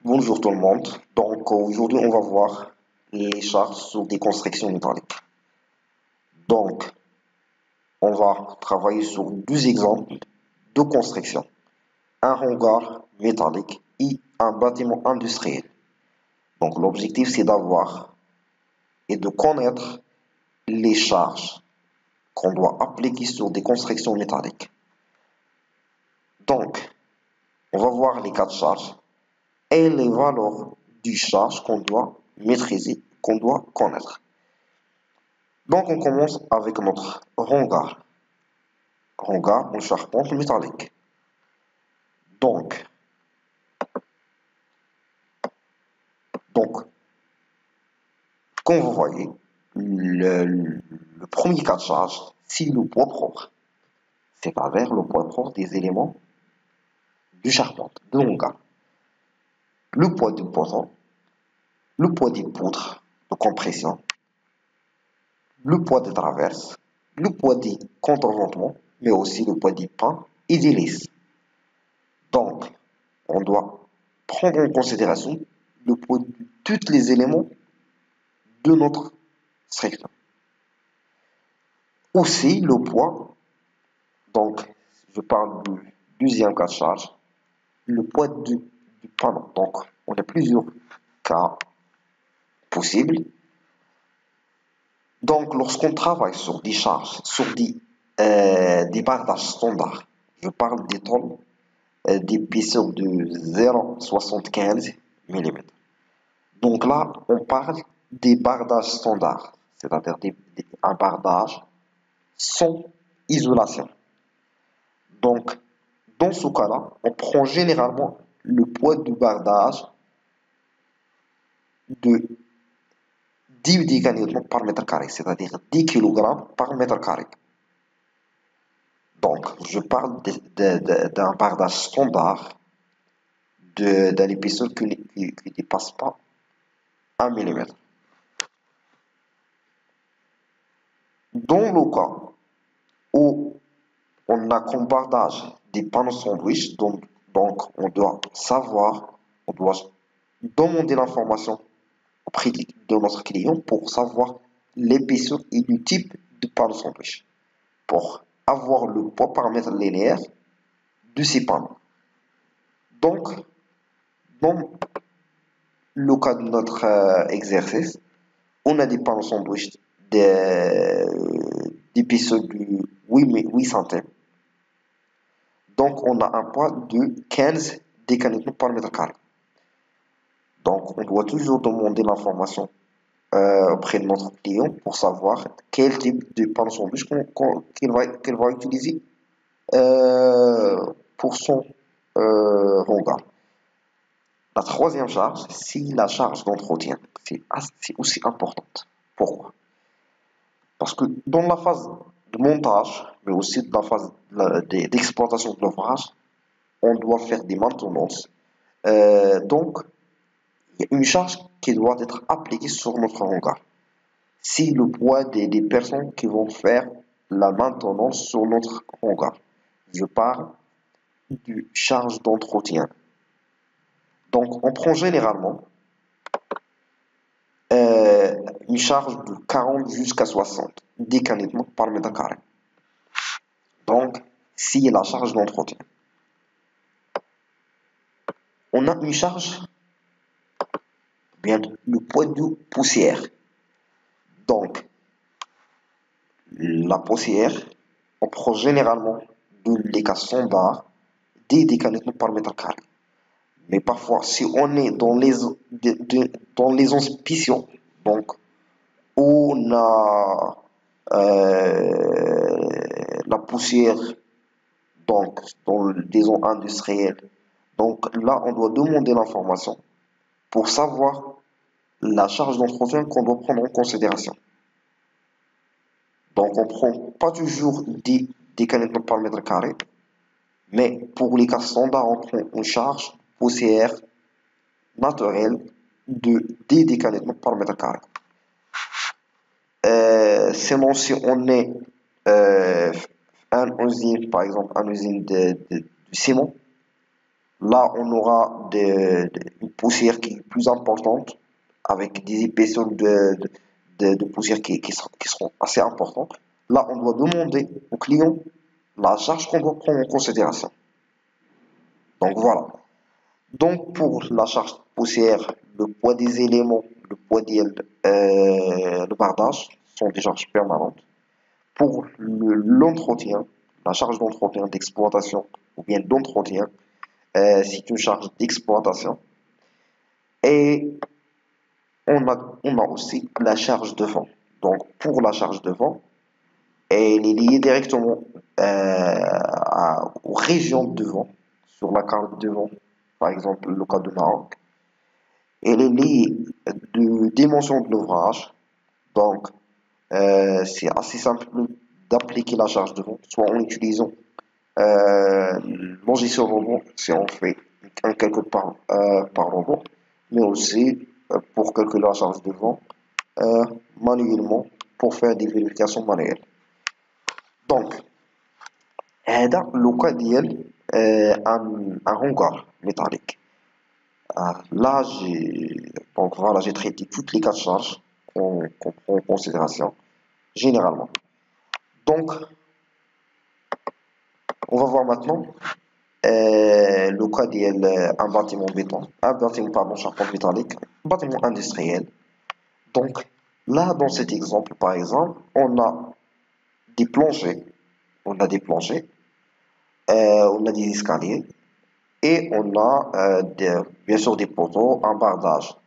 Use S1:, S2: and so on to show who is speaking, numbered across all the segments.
S1: Bonjour tout le monde. Donc aujourd'hui on va voir les charges sur des constructions métalliques. Donc on va travailler sur deux exemples de construction. Un hangar métallique et un bâtiment industriel. Donc l'objectif c'est d'avoir et de connaître les charges qu'on doit appliquer sur des constructions métalliques. Donc on va voir les cas de charge et les valeurs du charge qu'on doit maîtriser, qu'on doit connaître. Donc on commence avec notre hangar. Hangar en charpente métallique. Donc, donc, comme vous voyez, le premier cas de charge, c'est le poids propre. C'est-à-dire le poids propre des éléments du charpente, de hangar. Le poids du poisson, le poids des poutres de compression, le poids des traverses, le poids des contreventements, mais aussi le poids des pins et des lisses. Donc, on doit prendre en considération le poids de tous les éléments de notre structure. Aussi, le poids, donc je parle du deuxième cas de charge, le poids du panneau. Donc, on a plusieurs cas possibles. Donc, lorsqu'on travaille sur des charges, sur des bardages standards, je parle des tôles d'épaisseur de 0,75 mm. Donc là, on parle des bardages standards, c'est-à-dire un bardage sans isolation. Donc, dans ce cas-là, on prend généralement le poids du bardage de 10 décanitrons par mètre carré, c'est-à-dire 10 kg par mètre carré. Donc, je parle d'un bardage standard d'un épaisseur qui ne dépasse pas 1 mm. Dans le cas où on a comme bardage des panneaux sandwich, donc on doit savoir, on doit demander l'information auprès de notre client pour savoir l'épaisseur et le type de panneau sandwich, pour avoir le poids par mètre linéaire de ces panneaux. Donc, dans le cas de notre exercice, on a des panneaux sandwich d'épaisseur de 8 centièmes. Donc, on a un poids de 15 décanitons par mètre carré. Donc, on doit toujours demander l'information auprès de notre client pour savoir quel type de panneau sandwich qu'il va utiliser pour son hangar. La troisième charge, c'est la charge d'entretien. C'est aussi importante. Pourquoi? Parce que dans la phase de montage, mais aussi dans la phase d'exploitation de l'ouvrage, on doit faire des maintenances. Donc, il y a une charge qui doit être appliquée sur notre hangar. C'est le poids des personnes qui vont faire la maintenance sur notre hangar. Je parle de charge d'entretien. Donc, on prend généralement une charge de 40 jusqu'à 60 décanitrons par mètre carré. Donc, c'est la charge d'entretien. On a une charge, bien le poids de poussière. Donc, la poussière, on prend généralement de l'écart standard des décanitrons par mètre carré. Mais parfois, si on est dans les auspiciaux, donc on a la poussière donc dans des zones industrielles, donc là on doit demander l'information pour savoir la charge d'entretien qu'on doit prendre en considération. Donc on prend pas toujours des canettes par mètre carré, mais pour les cas standards, on prend une charge poussière naturelle de 10 décanettes par mètre carré. Sinon, si on est une usine, par exemple, une usine de ciment, là on aura une poussière qui est plus importante, avec des épaisseurs de poussière qui seront assez importantes, là, on doit demander au client la charge qu'on doit prendre en considération. Donc voilà. Donc pour la charge poussière, le poids des éléments, le poids le bardage sont des charges permanentes. Pour l'entretien, la charge d'entretien, d'exploitation ou bien d'entretien, c'est une charge d'exploitation. Et on a aussi la charge de vent. Donc pour la charge de vent, elle est liée directement aux régions de vent sur la carte de vent, par exemple le cas de Maroc. Elle est liée de dimension de l'ouvrage. Donc c'est assez simple d'appliquer la charge de vent, soit en utilisant logiciel robot si on fait un calcul par robot, mais aussi pour calculer la charge de vent manuellement pour faire des vérifications manuelles. Donc, هذا لو كان ديال un hangar métallique. Là, j'ai traité toutes les cas de charge qu'on prend en considération généralement. Donc, on va voir maintenant le cas d'un bâtiment béton, un bâtiment pardon, charpente métallique, un bâtiment industriel. Donc, là, dans cet exemple, par exemple, on a des planchers, on a des planchers, on a des escaliers et on a bien sûr des poteaux, un bardage.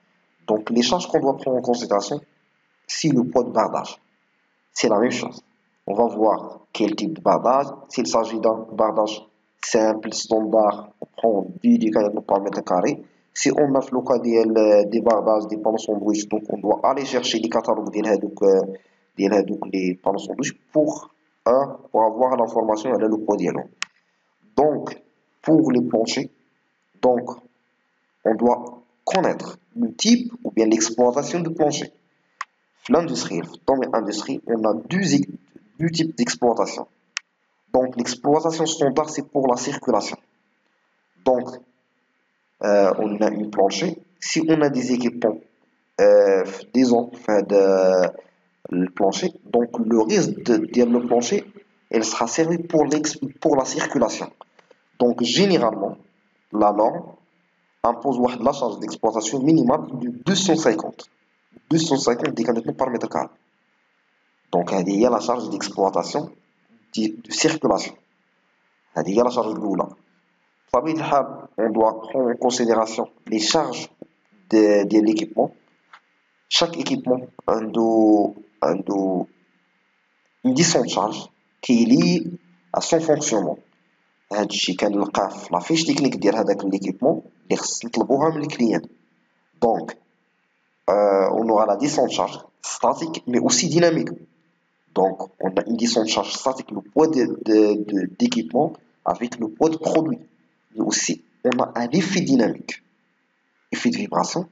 S1: Donc, les charges qu'on doit prendre en considération, c'est le poids de bardage. C'est la même chose. On va voir quel type de bardage. S'il s'agit d'un bardage simple, standard, on prend 10 décalettes par mètre carré. Si on a le cas des bardages, des panneaux sandwich, donc on doit aller chercher les catalogues les panneaux sandwich pour avoir l'information et le poids d'eau. Donc, pour les planchers, donc, on doit connaître le type ou bien l'exploitation du plancher. L'industrie, dans l'industrie, on a deux types d'exploitation. Donc, l'exploitation standard, c'est pour la circulation. Donc, on a une plancher. Si on a des équipements, disons, le plancher, donc le risque de le plancher, elle sera servie pour la circulation. Donc, généralement, la norme impose la charge d'exploitation minimale de 250 décalettes par mètre carré. Donc, il y a la charge d'exploitation de circulation. Il y a la charge de l'oula. On doit prendre en considération les charges de l'équipement. Chaque équipement a une distance de charge qui est liée à son fonctionnement. هذا الشيء كنلقاه في لا فيش تكنيك ديال هذاك l'équipement اللي خص نطلبوها من الكليان. Donc, on aura la distance de charge statique mais aussi dynamique. Donc, on a une distance de charge statique, le poids d'équipement avec le poids de produit. Mais aussi, on a un effet dynamique, effet de vibration.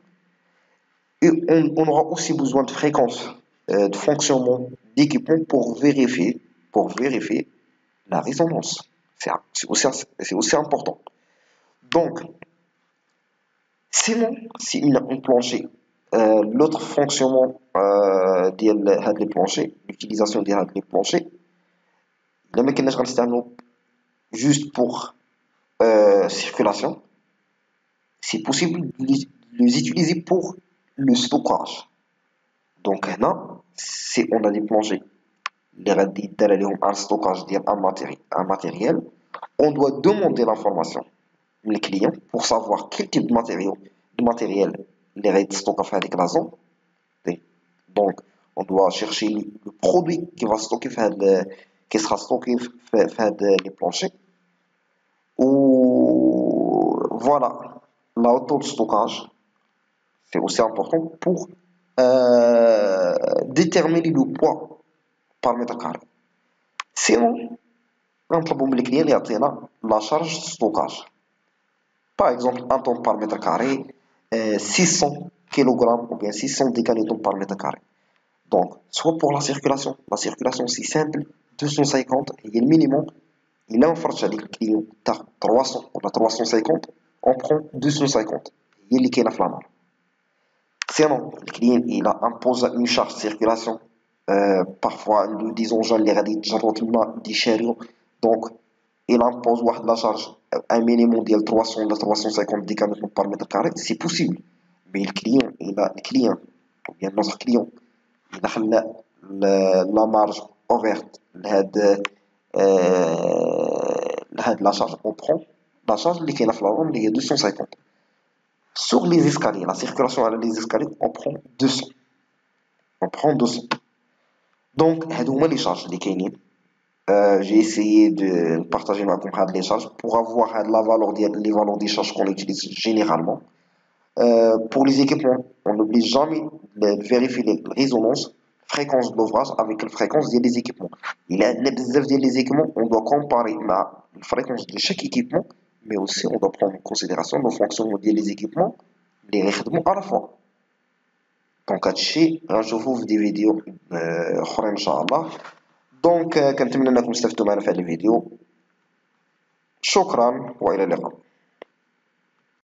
S1: Et on aura aussi besoin de fréquence de fonctionnement d'équipement pour vérifier la résonance. C'est aussi important. Donc, sinon, si on a un plancher, l'autre fonctionnement des planchers, l'utilisation des planchers, les mécanismes externes juste pour circulation, c'est possible de les utiliser pour le stockage. Donc là, si on a des planchers, un stockage un matériel, on doit demander l'information au client pour savoir quel type de matériel les raids stockent avec la zone. Donc, on doit chercher le produit qui sera stocké les planchers. Ou voilà, la hauteur de stockage, c'est aussi important pour déterminer le poids par mètre carré. Sinon, نطلبوا من الكليان يعطينا la charge de stockage. Par exemple, 1 tonne par mètre carré, 600 kg ou bien 600 décaletonnes par mètre carré. Donc, soit pour la circulation c'est simple, 250, il y a le minimum, il a un farch avec le client, 300, on a 350, on prend 250. هي اللي كاينه في لا نورم. سينون الكليان الى امبوز اون شارج سيركيلاسيون بارفوا عنده دي زونجان اللي غادي يتجرو تما دي شاريو، دونك الى امبوز واحد لا شارج ان مينيموم ديال 300 ولا 350 ديكامتر بار متر كاري، سي بوسيبل. مي الكليان الى الكليان او بيان نوتر كليون الى خلى لا مارج اوفيرت لهاد لا شارج، اون برون لا شارج اللي كاينه في لا روم اللي هي 250. Sur les escaliers, la circulation à les escaliers, on prend 200. On prend 200. Donc, هادو les charges اللي كاينين. J'ai essayé de partager ma comprendre les charges pour avoir la valeur les valeurs des charges qu'on utilise généralement. Pour les équipements, on n'oublie jamais de vérifier les résonances, fréquence d'ouvrage avec la fréquence des équipements. Il y a des équipements, on doit comparer la fréquence de chaque équipement, mais aussi on doit prendre en considération le fonctionnement des équipements, les règlements à la fois. دونك هادشي غنشوفو في دي فيديو اخرين ان شاء الله. دونك كنتمنى انكم استفدتوا معنا في هذا الفيديو. شكرا والى اللقاء.